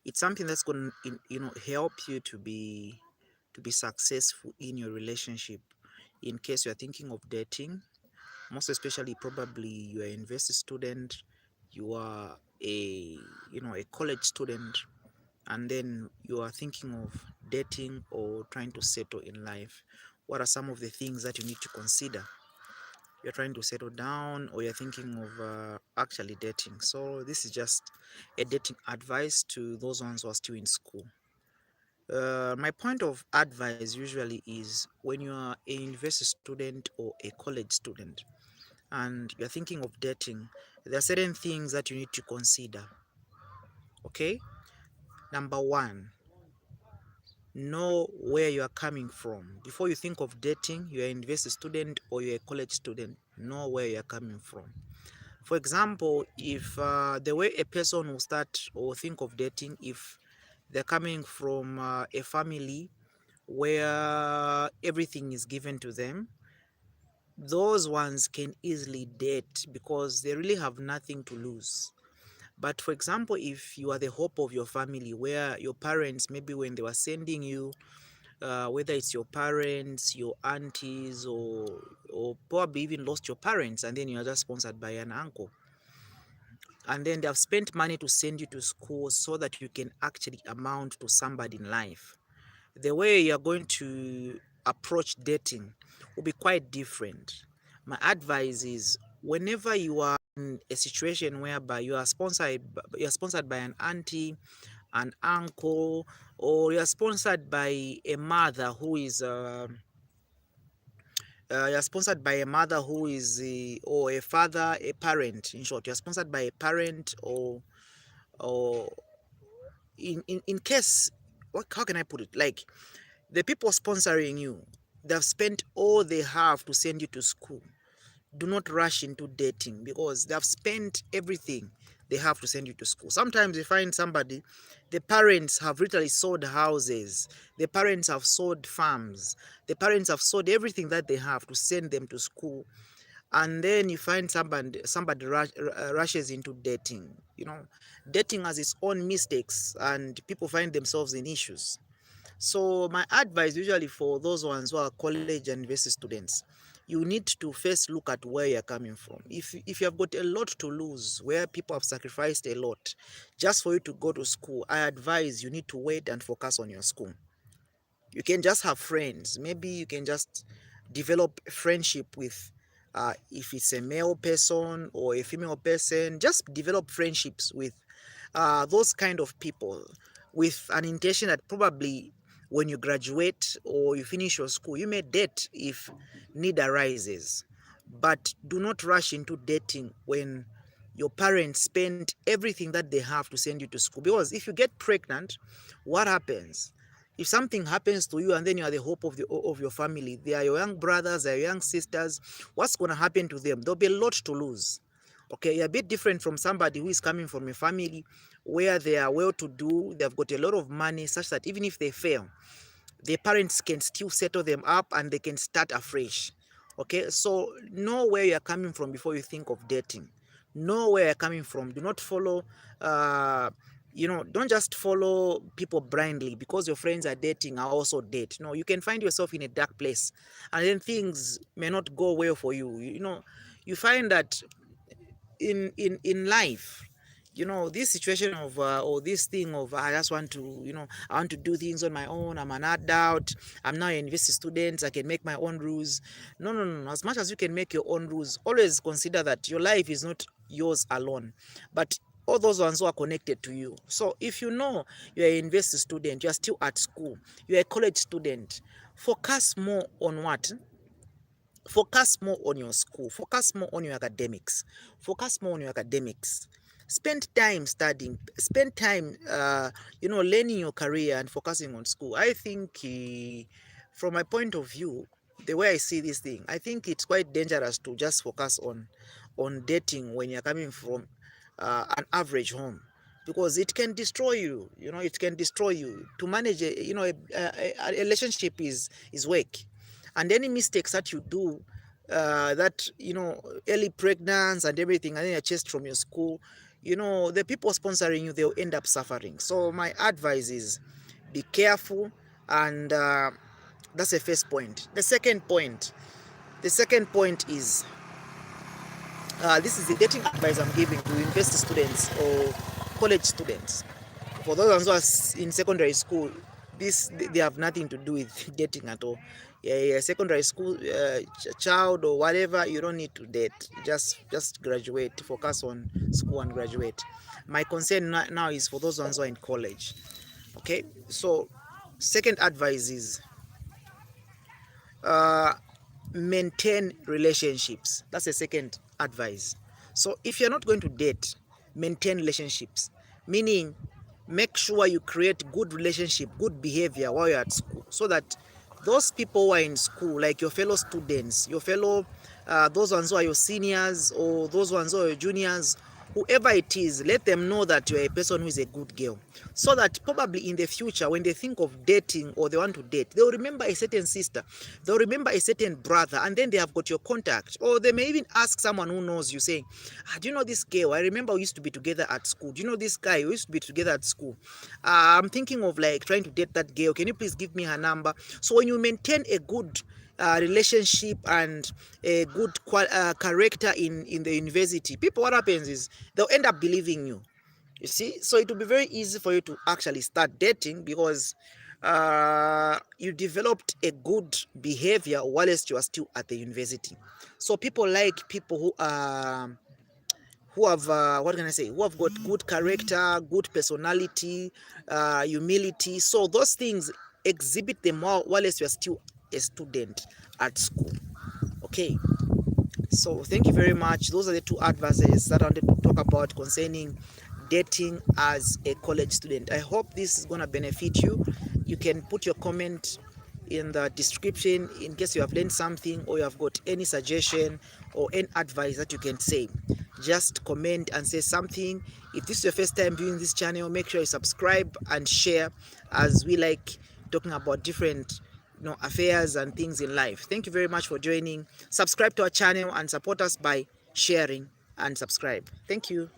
It's something that's going to help you to be successful in your relationship. In case you're thinking of dating, most especially probably you are a university student, you are a college student, and then you are thinking of dating or trying to settle in life. What are some of the things that you need to consider? You're trying to settle down or you're thinking of actually dating. So this is just a dating advice to those ones who are still in school. My point of advice usually is when you are a university student or a college student and you're thinking of dating, there are certain things that you need to consider. Okay, number one, know where you are coming from. Before you think of dating, you're a university student or you're a college student, know where you are coming from. For example, if the way a person will start or think of dating, if they're coming from a family where everything is given to them, those ones can easily date because they really have nothing to lose. But for example, if you are the hope of your family, where your parents, maybe when they were sending you, whether it's your parents, your aunties, or probably even lost your parents, and then you are just sponsored by an uncle, and then they have spent money to send you to school so that you can actually amount to somebody in life. The way you're going to approach dating will be quite different. My advice is whenever you are in a situation whereby you're sponsored by an auntie, an uncle, or you're sponsored by a mother who is you're sponsored by a mother who is or a father, a parent. In short, you're sponsored by a parent, or in case, how can I put it, like the people sponsoring you, they've spent all they have to send you to school. Do not rush into dating because they have spent everything they have to send you to school. Sometimes you find somebody, the parents have literally sold houses, the parents have sold farms, the parents have sold everything that they have to send them to school, and then you find somebody rushes into dating. Dating has its own mistakes and people find themselves in issues. So my advice usually for those ones who are college and university students, you need to first look at where you're coming from. If you have got a lot to lose, where people have sacrificed a lot just for you to go to school, I advise you need to wait and focus on your school. You can just have friends. Maybe you can just develop friendship with, if it's a male person or a female person, just develop friendships with those kind of people, with an intention that probably when you graduate or you finish your school, you may date if need arises. But do not rush into dating when your parents spend everything that they have to send you to school. Because if you get pregnant, what happens? If something happens to you and then you are the hope of your family, they are your young brothers, they are your young sisters, what's going to happen to them? There'll be a lot to lose. Okay, you're a bit different from somebody who is coming from a family where they are well to do, they've got a lot of money, such that even if they fail, their parents can still settle them up and they can start afresh. Okay, so know where you're coming from before you think of dating. Know where you're coming from. Do not follow, don't just follow people blindly because your friends are dating. I also date. No, you can find yourself in a dark place and then things may not go well for you. You find that in life, this situation of or this thing of, I just want to, I want to do things on my own. I'm an adult, I'm now a university student, I can make my own rules. No, no, no, no. As much as you can make your own rules, always consider that your life is not yours alone, but all those ones who are connected to you. So if you know you're a university student, you're still at school, you're a college student, focus more on what? Focus more on your school, focus more on your academics, focus more on your academics. Spend time studying, spend time learning your career and focusing on school. I think from my point of view, the way I see this thing, I think it's quite dangerous to just focus on dating when you're coming from an average home, because it can destroy you. It can destroy you. To manage a relationship is work, and any mistakes that you do, that early pregnancy and everything, and then you're chased from your school, the people sponsoring you, they'll end up suffering. So my advice is be careful, and that's the first point. The second point is, this is the dating advice I'm giving to university students or college students. For those who are in secondary school, they have nothing to do with dating at all. Secondary school child or whatever, you don't need to date. Just graduate, focus on school and graduate. My concern now is for those ones who are in college. Okay, so second advice is, maintain relationships. That's the second advice. So if you're not going to date, maintain relationships, meaning make sure you create good relationship, good behavior while you're at school, so that those people who are in school, like your fellow students, your fellow those ones who are your seniors, or those ones who are your juniors, whoever it is, let them know that you're a person who is a good girl, so that probably in the future, when they think of dating or they want to date, they'll remember a certain sister, they'll remember a certain brother, and then they have got your contact. Or they may even ask someone who knows you, saying, do you know this girl? I remember we used to be together at school. Do you know this guy? We used to be together at school. I'm thinking of like trying to date that girl. Can you please give me her number? So when you maintain a good relationship and a good character in the university, people, what happens is they'll end up believing you. You see, so it will be very easy for you to actually start dating, because you developed a good behavior whilst you are still at the university. So people like people who have what can I say, who have got good character, good personality, humility. So those things, exhibit them whilst you are still a student at school. Okay, so thank you very much. Those are the two advices that I wanted to talk about concerning dating as a college student. I hope this is going to benefit you. You can put your comment in the description in case you have learned something, or you have got any suggestion or any advice that you can say. Just comment and say something. If this is your first time viewing this channel, make sure you subscribe and share, as we like talking about different affairs and things in life. Thank you very much for joining. Subscribe to our channel and support us by sharing and subscribe. Thank you.